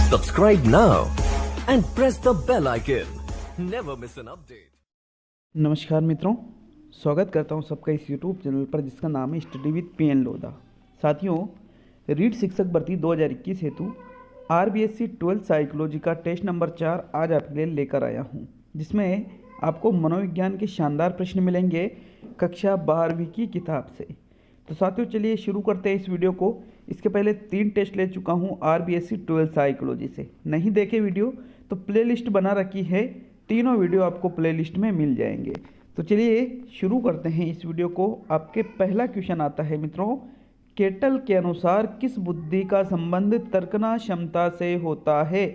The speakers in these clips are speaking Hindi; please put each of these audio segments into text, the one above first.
Subscribe now and press the bell icon. Never miss an update. नमस्कार मित्रों, स्वागत करता हूं सबका इस YouTube चैनल पर जिसका नाम है स्टडी विद PN लोधा। साथियों, रीट शिक्षक भर्ती 2021 हेतु RBSc 12th साइकोलॉजी का टेस्ट नंबर 4 आज आपके लिए लेकर आया हूं, जिसमें आपको मनोविज्ञान के शानदार प्रश्न मिलेंगे कक्षा 12वीं की किताब से। तो साथियों, चलिए शुरू करते हैं इस वीडियो को। इसके पहले 3 टेस्ट ले चुका हूं RBSc 12th साइकोलॉजी से। नहीं देखे वीडियो तो प्लेलिस्ट बना रखी है, तीनों वीडियो आपको प्लेलिस्ट में मिल जाएंगे। तो चलिए शुरू करते हैं इस वीडियो को। आपके पहला क्वेश्चन आता है मित्रों, केटल के अनुसार किस बुद्धि का संबंध तर्कना क्षमता से होता है?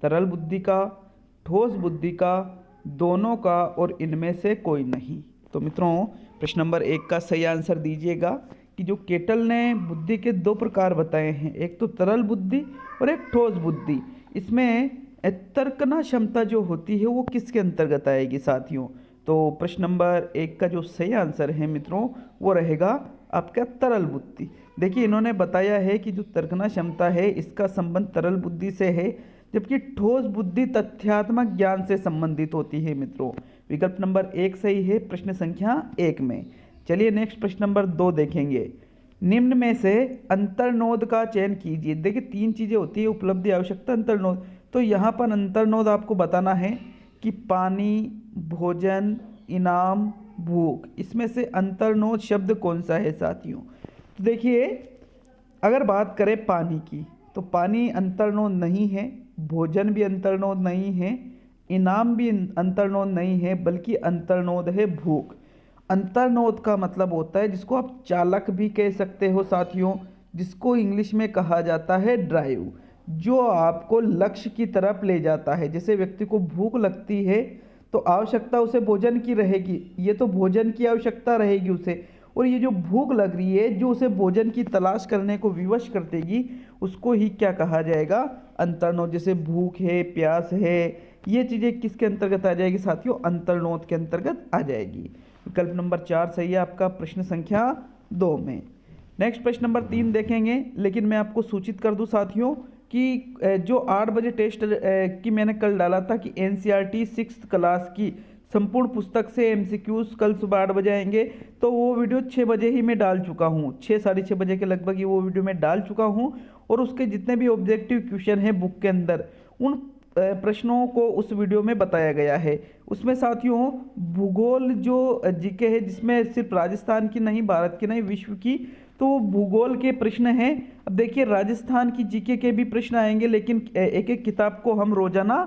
तरल बुद्धि का, ठोस बुद्धि का, दोनों का, और इनमें से कोई नहीं। तो मित्रों, प्रश्न नंबर 1 का सही आंसर दीजिएगा कि जो केटल ने बुद्धि के 2 प्रकार बताए हैं, एक तो तरल बुद्धि और एक ठोस बुद्धि। इसमें तर्कना क्षमता जो होती है वो किसके अंतर्गत आएगी साथियों? तो प्रश्न नंबर 1 का जो सही आंसर है मित्रों वो रहेगा आपका तरल बुद्धि। देखिए, इन्होंने बताया है कि जो तर्कना क्षमता है इसका संबंध तरल बुद्धि से है, जबकि ठोस बुद्धि तथ्यात्मक ज्ञान से संबंधित होती है मित्रों। विकल्प नंबर 1 सही है प्रश्न संख्या 1 में। चलिए नेक्स्ट प्रश्न नंबर 2 देखेंगे। निम्न में से अंतर्नोद का चयन कीजिए। देखिए, 3 चीज़ें होती है, उपलब्धि, आवश्यकता, अंतर्नोद। तो यहाँ पर अंतर्नोद आपको बताना है कि पानी, भोजन, इनाम, भूख। इसमें से अंतर्नोद शब्द कौन सा है साथियों? तो देखिए, अगर बात करें पानी की तो पानी अंतर्नोद नहीं है, भोजन भी अंतर्नोद नहीं है, इनाम भी अंतर्नोद नहीं है, बल्कि अंतर्नोद है भूख। अंतर्नोद का मतलब होता है जिसको आप चालक भी कह सकते हो साथियों, जिसको इंग्लिश में कहा जाता है ड्राइव, जो आपको लक्ष्य की तरफ ले जाता है। जैसे व्यक्ति को भूख लगती है तो आवश्यकता उसे भोजन की रहेगी, ये तो भोजन की आवश्यकता रहेगी उसे, और ये जो भूख लग रही है जो उसे भोजन की तलाश करने को विवश कर देगी, उसको ही क्या कहा जाएगा? अंतर्नोद। जैसे भूख है, प्यास है, ये चीज़ें किसके अंतर्गत आ जाएगी साथियों? अंतर्नोद के अंतर्गत आ जाएगी। विकल्प नंबर 4 सही है आपका प्रश्न संख्या 2 में। नेक्स्ट प्रश्न नंबर 3 देखेंगे, लेकिन मैं आपको सूचित कर दूं साथियों कि जो 8 बजे टेस्ट की मैंने कल डाला था कि NCERT 6th क्लास की संपूर्ण पुस्तक से MCQs कल सुबह 8 बजे आएंगे, तो वो वीडियो 6 बजे ही मैं डाल चुका हूँ। 6 साढ़े 6 बजे के लगभग ये वो वीडियो मैं डाल चुका हूँ, और उसके जितने भी ऑब्जेक्टिव क्वेश्चन हैं बुक के अंदर, उन प्रश्नों को उस वीडियो में बताया गया है। उसमें साथियों भूगोल जो जीके है, जिसमें सिर्फ राजस्थान की नहीं, भारत की नहीं, विश्व की, तो भूगोल के प्रश्न हैं। अब देखिए, राजस्थान की जीके के भी प्रश्न आएंगे, लेकिन एक एक किताब को हम रोजाना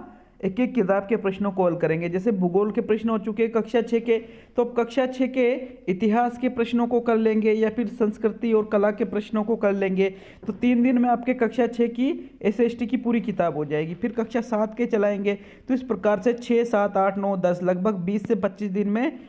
एक एक किताब के प्रश्नों को हल करेंगे। जैसे भूगोल के प्रश्न हो चुके हैं कक्षा 6 के, तो अब कक्षा 6 के इतिहास के प्रश्नों को कर लेंगे, या फिर संस्कृति और कला के प्रश्नों को कर लेंगे। तो 3 दिन में आपके कक्षा 6 की SST की पूरी किताब हो जाएगी। फिर कक्षा 7 के चलाएंगे, तो इस प्रकार से 6, 7, 8, 9, 10 लगभग 20 से 25 दिन में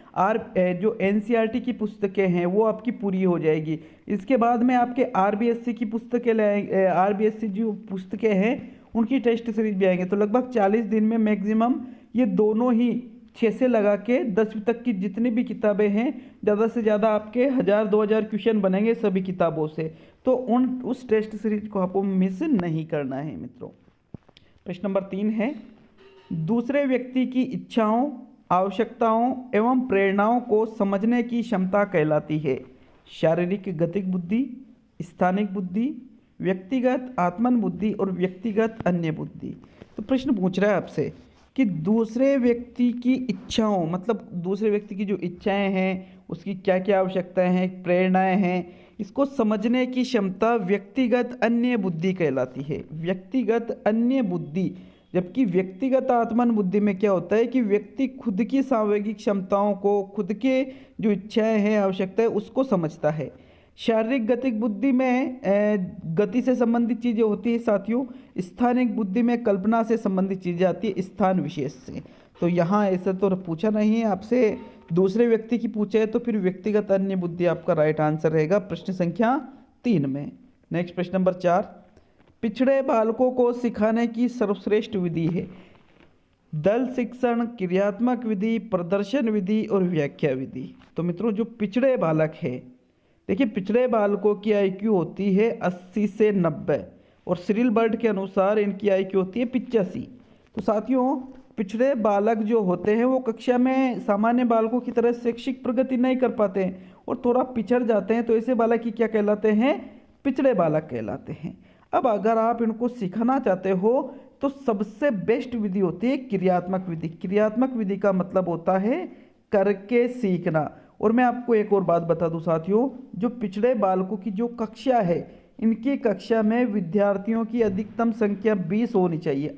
जो NCERT की पुस्तकें हैं वो आपकी पूरी हो जाएगी। इसके बाद में आपके RBSc की पुस्तकें लाएंगे, RBSc जो पुस्तकें हैं उनकी टेस्ट सीरीज भी आएंगे। तो लगभग 40 दिन में मैक्सिमम ये दोनों ही 6 से लगा के 10वीं तक की जितनी भी किताबें हैं, ज़्यादा से ज़्यादा आपके 1000-2000 क्वेश्चन बनेंगे सभी किताबों से। तो उस टेस्ट सीरीज को आपको मिस नहीं करना है मित्रों। प्रश्न नंबर 3 है, दूसरे व्यक्ति की इच्छाओं, आवश्यकताओं एवं प्रेरणाओं को समझने की क्षमता कहलाती है शारीरिक गतिक बुद्धि, स्थानिक बुद्धि, व्यक्तिगत आत्मन बुद्धि और व्यक्तिगत अन्य बुद्धि। तो प्रश्न पूछ रहा है आपसे कि दूसरे व्यक्ति की इच्छाओं, मतलब दूसरे व्यक्ति की जो इच्छाएं हैं, उसकी क्या क्या आवश्यकताएं हैं, प्रेरणाएं हैं, इसको समझने की क्षमता व्यक्तिगत अन्य बुद्धि कहलाती है। व्यक्तिगत अन्य बुद्धि। जबकि व्यक्तिगत आत्मन बुद्धि में क्या होता है कि व्यक्ति खुद की सांवेगिक क्षमताओं को, खुद के जो इच्छाएं हैं, आवश्यकताएं, उसको समझता है। शारीरिक गतिक बुद्धि में गति से संबंधित चीज़ें होती है साथियों। स्थानिक बुद्धि में कल्पना से संबंधित चीज़ें आती है, स्थान विशेष से। तो यहाँ ऐसा तो पूछा नहीं है आपसे, दूसरे व्यक्ति की पूछे है, तो फिर व्यक्तिगत अन्य बुद्धि आपका राइट आंसर रहेगा प्रश्न संख्या 3 में। नेक्स्ट प्रश्न नंबर 4, पिछड़े बालकों को सिखाने की सर्वश्रेष्ठ विधि है दल शिक्षण, क्रियात्मक विधि, प्रदर्शन विधि और व्याख्या विधि। तो मित्रों, जो पिछड़े बालक है, देखिए पिछड़े बालकों की IQ होती है 80 से 90, और सिरिल बर्ड के अनुसार इनकी आयु क्या होती है 85। तो साथियों पिछड़े बालक जो होते हैं वो कक्षा में सामान्य बालकों की तरह शैक्षिक प्रगति नहीं कर पाते हैं और थोड़ा पिछड़ जाते हैं, तो ऐसे बालक की क्या कहलाते हैं, पिछड़े बालक कहलाते हैं। अब अगर आप इनको सिखाना चाहते हो तो सबसे बेस्ट विधि होती है क्रियात्मक विधि। क्रियात्मक विधि का मतलब होता है करके सीखना। और मैं आपको एक और बात बता दूं साथियों, जो पिछड़े बालकों की जो कक्षा है, इनकी कक्षा में विद्यार्थियों की अधिकतम संख्या 20 होनी चाहिए।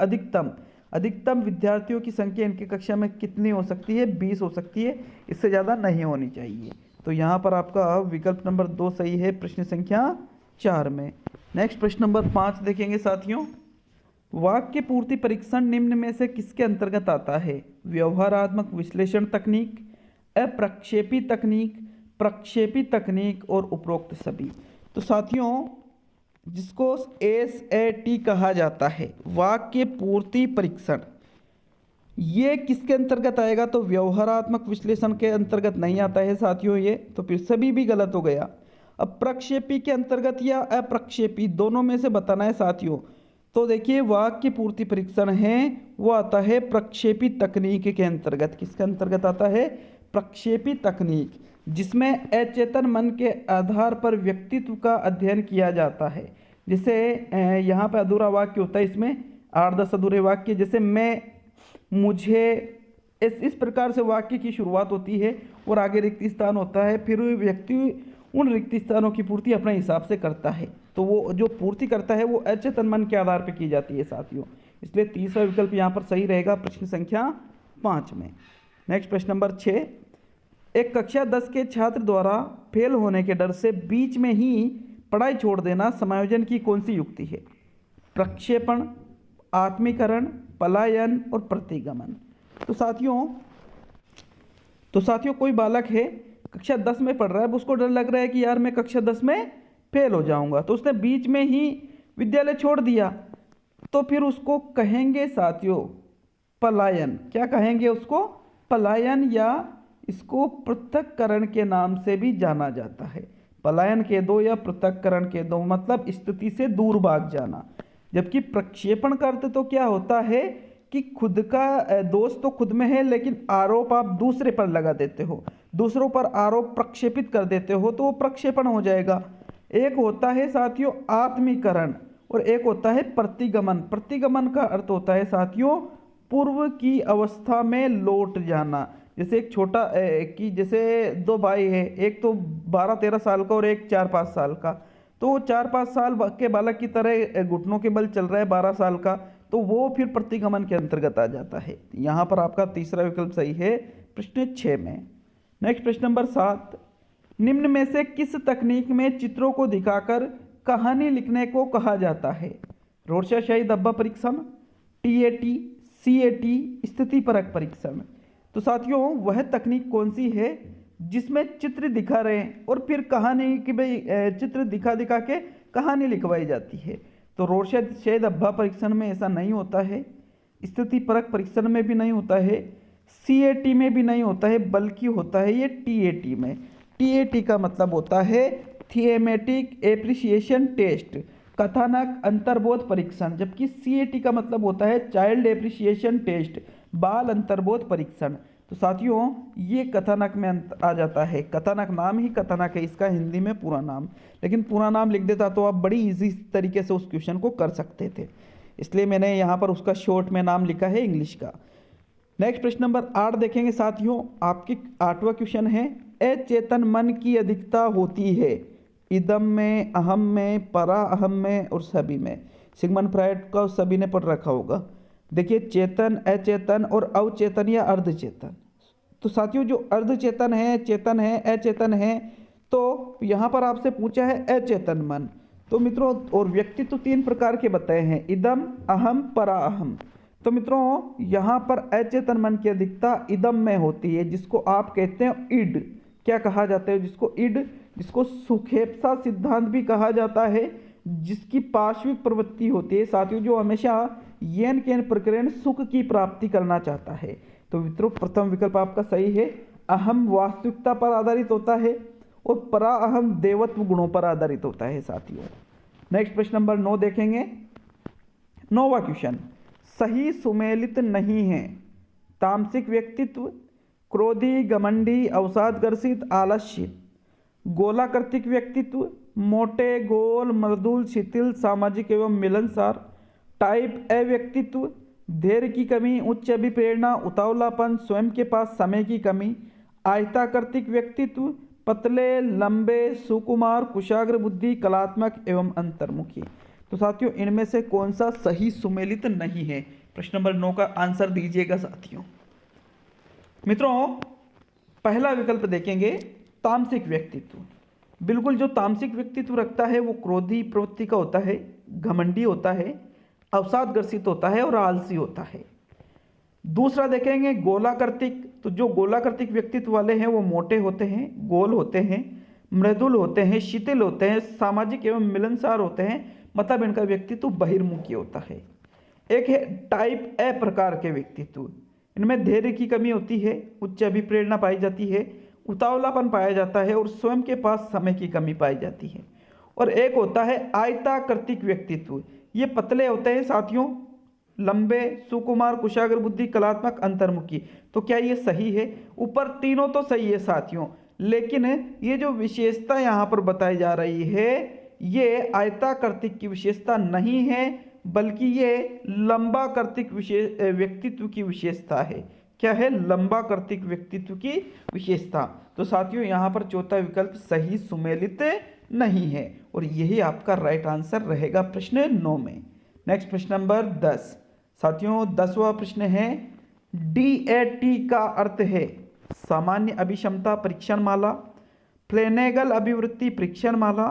अधिकतम विद्यार्थियों की संख्या इनकी कक्षा में कितनी हो सकती है, 20 हो सकती है, इससे ज़्यादा नहीं होनी चाहिए। तो यहाँ पर आपका विकल्प नंबर 2 सही है प्रश्न संख्या 4 में। नेक्स्ट प्रश्न नंबर 5 देखेंगे साथियों। वाक्य पूर्ति परीक्षण निम्न में से किसके अंतर्गत आता है? व्यवहारात्मक विश्लेषण तकनीक, अप्रक्षेपी तकनीक, प्रक्षेपी तकनीक और उपरोक्त सभी। तो साथियों जिसको SAT कहा जाता है, वाक्य पूर्ति परीक्षण, ये किसके अंतर्गत आएगा? तो व्यवहारात्मक विश्लेषण के अंतर्गत नहीं आता है साथियों ये, तो फिर सभी भी गलत हो गया। अब प्रक्षेपी के अंतर्गत या अप्रक्षेपी, दोनों में से बताना है साथियों। तो देखिए वाक्य पूर्ति परीक्षण है वो आता है प्रक्षेपी तकनीक के अंतर्गत। किसके अंतर्गत आता है? प्रक्षेपी तकनीक, जिसमें अचेतन मन के आधार पर व्यक्तित्व का अध्ययन किया जाता है। जैसे यहाँ पे अधूरा वाक्य होता है, इसमें 8-10 अधूरे वाक्य, जैसे मैं, मुझे, इस प्रकार से वाक्य की शुरुआत होती है और आगे रिक्त स्थान होता है। फिर व्यक्ति उन रिक्त स्थानों की पूर्ति अपने हिसाब से करता है। तो वो जो पूर्ति करता है वो अचेतन मन के आधार पर की जाती है साथियों। इसलिए तीसरा विकल्प यहाँ पर सही रहेगा प्रश्न संख्या 5 में। नेक्स्ट प्रश्न नंबर 6। एक कक्षा 10 के छात्र द्वारा फेल होने के डर से बीच में ही पढ़ाई छोड़ देना समायोजन की कौन सी युक्ति है? प्रक्षेपण, आत्मीकरण, पलायन और प्रतिगमन। तो साथियों कोई बालक है कक्षा 10 में पढ़ रहा है, उसको डर लग रहा है कि यार मैं कक्षा 10 में फेल हो जाऊंगा, तो उसने बीच में ही विद्यालय छोड़ दिया। तो फिर उसको कहेंगे साथियों पलायन। क्या कहेंगे उसको? पलायन, या इसको पृथक्करण के नाम से भी जाना जाता है। पलायन के दो या पृथक्करण के दो मतलब स्थिति से दूर भाग जाना। जबकि प्रक्षेपण का अर्थ तो क्या होता है कि खुद का दोष तो खुद में है, लेकिन आरोप आप दूसरे पर लगा देते हो, दूसरों पर आरोप प्रक्षेपित कर देते हो, तो वो प्रक्षेपण हो जाएगा। एक होता है साथियों आत्मीकरण और एक होता है प्रतिगमन। प्रतिगमन का अर्थ होता है साथियों पूर्व की अवस्था में लौट जाना। जैसे एक छोटा कि जैसे 2 भाई है, एक तो 12-13 साल का और एक 4-5 साल का, तो 4-5 साल के बालक की तरह घुटनों के बल चल रहा है 12 साल का, तो वो फिर प्रतिगमन के अंतर्गत आ जाता है। यहाँ पर आपका तीसरा विकल्प सही है प्रश्न 6 में। नेक्स्ट प्रश्न नंबर 7। निम्न में से किस तकनीक में चित्रों को दिखाकर कहानी लिखने को कहा जाता है? रोरशाही धब्बा परीक्षण, TAT, CAT, स्थितिपरक परीक्षण। तो साथियों वह तकनीक कौन सी है जिसमें चित्र दिखा रहे हैं और फिर कहानी की भाई चित्र दिखा के कहानी लिखवाई जाती है? तो रोरशाही धब्बा परीक्षण में ऐसा नहीं होता है, स्थितिपरक परीक्षण में भी नहीं होता है, CAT में भी नहीं होता है, बल्कि होता है ये TAT में। TAT का मतलब होता है थिएमेटिक एप्रिसिएशन टेस्ट, कथानक अंतर्बोध परीक्षण, जबकि CAT का मतलब होता है चाइल्ड एप्रिसिएशन टेस्ट, बाल अंतर्बोध परीक्षण। तो साथियों ये कथानक में आ जाता है। कथानक नाम ही कथानक है इसका हिंदी में पूरा नाम, लेकिन पूरा नाम लिख देता तो आप बड़ी इजी तरीके से उस क्वेश्चन को कर सकते थे, इसलिए मैंने यहाँ पर उसका शॉर्ट में नाम लिखा है इंग्लिश का। नेक्स्ट प्रश्न नंबर 8 देखेंगे साथियों। आपकी 8वां क्वेश्चन है अचेतन मन की अधिकता होती है इदम में, अहम में, परा अहम में और सभी में। सिगमंड फ्रायड का सभी ने पढ़ रखा होगा। देखिए चेतन, अचेतन और अवचेतन या अर्धचेतन। तो साथियों जो अर्धचेतन है, चेतन है, अचेतन है, तो यहाँ पर आपसे पूछा है अचेतन मन। तो मित्रों और व्यक्तित्व 3 प्रकार के बताए हैं, इदम, अहम, परा अहम। तो मित्रों यहाँ पर अचेतन मन की अधिकता इदम में होती है, जिसको आप कहते हैं इड। क्या कहा जाता है जिसको? इड, जिसको सुखेप्सा सिद्धांत भी कहा जाता है, जिसकी पार्श्विक प्रवृत्ति होती है साथियों, जो हमेशा येन केन प्रकरण सुख की प्राप्ति करना चाहता है। तो मित्रों प्रथम विकल्प आपका सही है। अहम वास्तविकता पर आधारित होता है और परा अहम देवत्व गुणों पर आधारित होता है साथियों। नेक्स्ट प्रश्न नंबर 9 देखेंगे। 9वां क्वेश्चन, सही सुमेलित नहीं है। तामसिक व्यक्तित्व, क्रोधी, घमंडी, अवसादग्रसित, आलस्य। गोलाकृतिक व्यक्तित्व, मोटे, गोल, मृदुल, शिथिल, सामाजिक एवं मिलनसार। टाइप ए व्यक्तित्व, धैर्य की कमी, उच्च अभिप्रेरणा, उतावलापन, स्वयं के पास समय की कमी। आयताकृतिक व्यक्तित्व, पतले, लंबे, सुकुमार, कुशाग्र बुद्धि, कलात्मक एवं अंतर्मुखी। तो साथियों इनमें से कौन सा सही सुमेलित नहीं है? प्रश्न नंबर 9 का आंसर दीजिएगा साथियों। मित्रों पहला विकल्प देखेंगे, तामसिक व्यक्तित्व। बिल्कुल जो तामसिक व्यक्तित्व रखता है वो क्रोधी प्रवृत्ति का होता है, घमंडी होता है, अवसादग्रसित होता है और आलसी होता है। दूसरा देखेंगे गोलाकृतिक, तो जो गोलाकृतिक व्यक्तित्व वाले हैं वो मोटे होते हैं, गोल होते हैं, मृदुल होते हैं, शिथिल होते हैं, सामाजिक एवं मिलनसार होते हैं, मतलब इनका व्यक्तित्व बहिर्मुखी होता है। एक है टाइप ए प्रकार के व्यक्तित्व, इनमें धैर्य की कमी होती है, उच्च अभिप्रेरणा पाई जाती है, उतावलापन पाया जाता है और स्वयं के पास समय की कमी पाई जाती है। और एक होता है आयताकृतिक व्यक्तित्व, ये पतले होते हैं साथियों, लंबे, सुकुमार, कुशाग्र बुद्धि, कलात्मक, अंतर्मुखी। तो क्या ये सही है? ऊपर तीनों तो सही है साथियों, लेकिन ये जो विशेषता यहाँ पर बताई जा रही है ये आयताकृतिक की विशेषता नहीं है, बल्कि ये लंबाकृतिक व्यक्तित्व की विशेषता है। क्या है? लंबाकृतिक व्यक्तित्व की विशेषता। तो साथियों यहाँ पर चौथा विकल्प सही सुमेलित नहीं है और यही आपका राइट आंसर रहेगा प्रश्न 9 में। नेक्स्ट प्रश्न नंबर 10 साथियों, 10वां प्रश्न है, DAT का अर्थ है सामान्य अभिक्षमता परीक्षण माला, फ्लेनेगल अभिवृत्ति परीक्षण माला,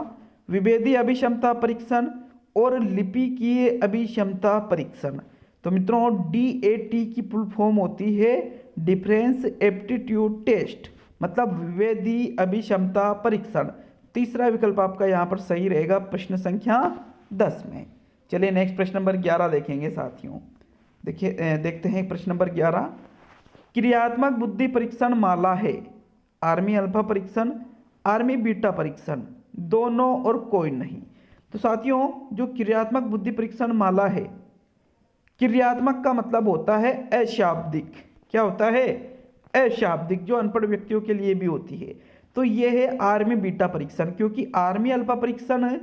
विभेदी अभिक्षमता परीक्षण और लिपिकीय अभिक्षमता परीक्षण। तो मित्रों DAT की फुल फॉर्म होती है डिफरेंस एप्टीट्यूड टेस्ट, मतलब विभेदी अभिक्षमता परीक्षण। तीसरा विकल्प आपका यहाँ पर सही रहेगा प्रश्न संख्या 10 में। चलिए नेक्स्ट प्रश्न नंबर 11 देखेंगे साथियों। देखिए देखते हैं प्रश्न नंबर 11, क्रियात्मक बुद्धि परीक्षण माला है आर्मी अल्फा परीक्षण, आर्मी बीटा परीक्षण, दोनों और कोई नहीं। तो साथियों जो क्रियात्मक बुद्धि परीक्षण माला है, क्रियात्मक का मतलब होता है अशाब्दिक। क्या होता है? अशाब्दिक, जो अनपढ़ व्यक्तियों के लिए भी होती है। तो ये है आर्मी बीटा परीक्षण, क्योंकि आर्मी अल्फा परीक्षण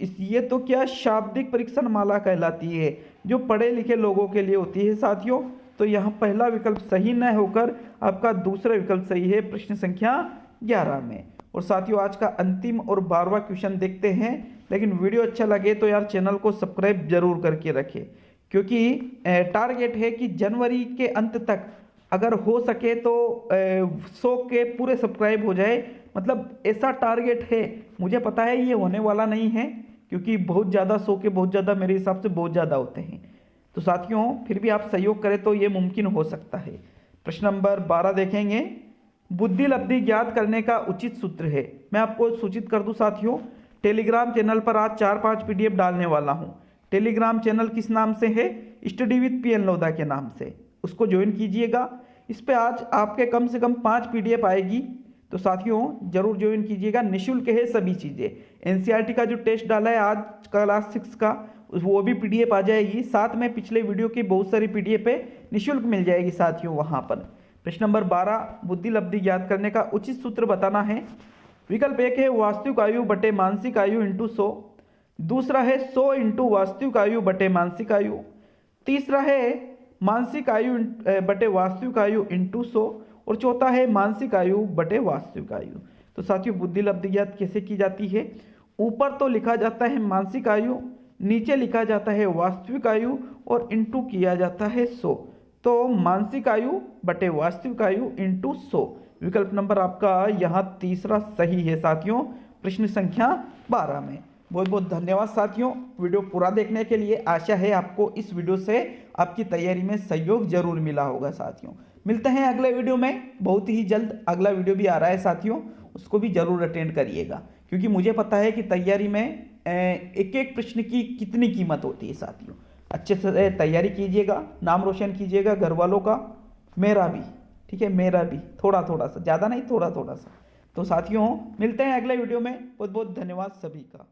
ये तो क्या शाब्दिक परीक्षण माला कहलाती है, जो पढ़े लिखे लोगों के लिए होती है साथियों। तो यहाँ पहला विकल्प सही न होकर आपका दूसरा विकल्प सही है प्रश्न संख्या 11 में। और साथियों आज का अंतिम और 12वां क्वेश्चन देखते हैं, लेकिन वीडियो अच्छा लगे तो यार चैनल को सब्सक्राइब जरूर करके रखें, क्योंकि टारगेट है कि जनवरी के अंत तक अगर हो सके तो 100 के पूरे सब्सक्राइब हो जाए, मतलब ऐसा टारगेट है। मुझे पता है ये होने वाला नहीं है, क्योंकि बहुत ज़्यादा 100 के बहुत ज़्यादा मेरे हिसाब से बहुत ज़्यादा होते हैं। तो साथियों फिर भी आप सहयोग करें तो ये मुमकिन हो सकता है। प्रश्न नंबर 12 देखेंगे, बुद्धि लब्धि ज्ञात करने का उचित सूत्र है। मैं आपको सूचित कर दूं साथियों, टेलीग्राम चैनल पर आज 4-5 PDF डालने वाला हूं। टेलीग्राम चैनल किस नाम से है? स्टडी विद PN लोधा के नाम से, उसको ज्वाइन कीजिएगा। इस पे आज आपके कम से कम 5 PDF आएगी, तो साथियों जरूर ज्वाइन कीजिएगा। निःशुल्क है सभी चीज़ें। NCERT का जो टेस्ट डाला है आज क्लास 6 का, वो भी PDF आ जाएगी, साथ में पिछले वीडियो की बहुत सारी PDF पे निःशुल्क मिल जाएगी साथियों वहाँ पर। प्रश्न नंबर 12, बुद्धि लब्धि ज्ञात करने का उचित सूत्र बताना है। विकल्प 1 है वास्तविक आयु बटे मानसिक आयु इंटू 100, दूसरा है 100 इंटू वास्तविक आयु बटे मानसिक आयु, तीसरा है मानसिक आयु बटे वास्तविक आयु इंटू 100 और चौथा है मानसिक आयु बटे वास्तविक आयु। तो साथियों बुद्धि लब्धि ज्ञात कैसे की जाती है? ऊपर तो लिखा जाता है मानसिक आयु, नीचे लिखा जाता है वास्तविक आयु और इंटू किया जाता है 100। तो मानसिक आयु बटे वास्तविक आयु इंटू 100। विकल्प नंबर आपका यहाँ तीसरा सही है साथियों प्रश्न संख्या 12 में। बहुत बहुत धन्यवाद साथियों वीडियो पूरा देखने के लिए। आशा है आपको इस वीडियो से आपकी तैयारी में सहयोग जरूर मिला होगा साथियों। मिलते हैं अगले वीडियो में, बहुत ही जल्द अगला वीडियो भी आ रहा है साथियों, उसको भी जरूर अटेंड करिएगा, क्योंकि मुझे पता है कि तैयारी में एक एक प्रश्न की कितनी कीमत होती है साथियों। अच्छे से तैयारी कीजिएगा, नाम रोशन कीजिएगा घर वालों का, मेरा भी, ठीक है, मेरा भी थोड़ा थोड़ा सा, ज़्यादा नहीं थोड़ा थोड़ा सा। तो साथियों मिलते हैं अगले वीडियो में। बहुत बहुत धन्यवाद सभी का।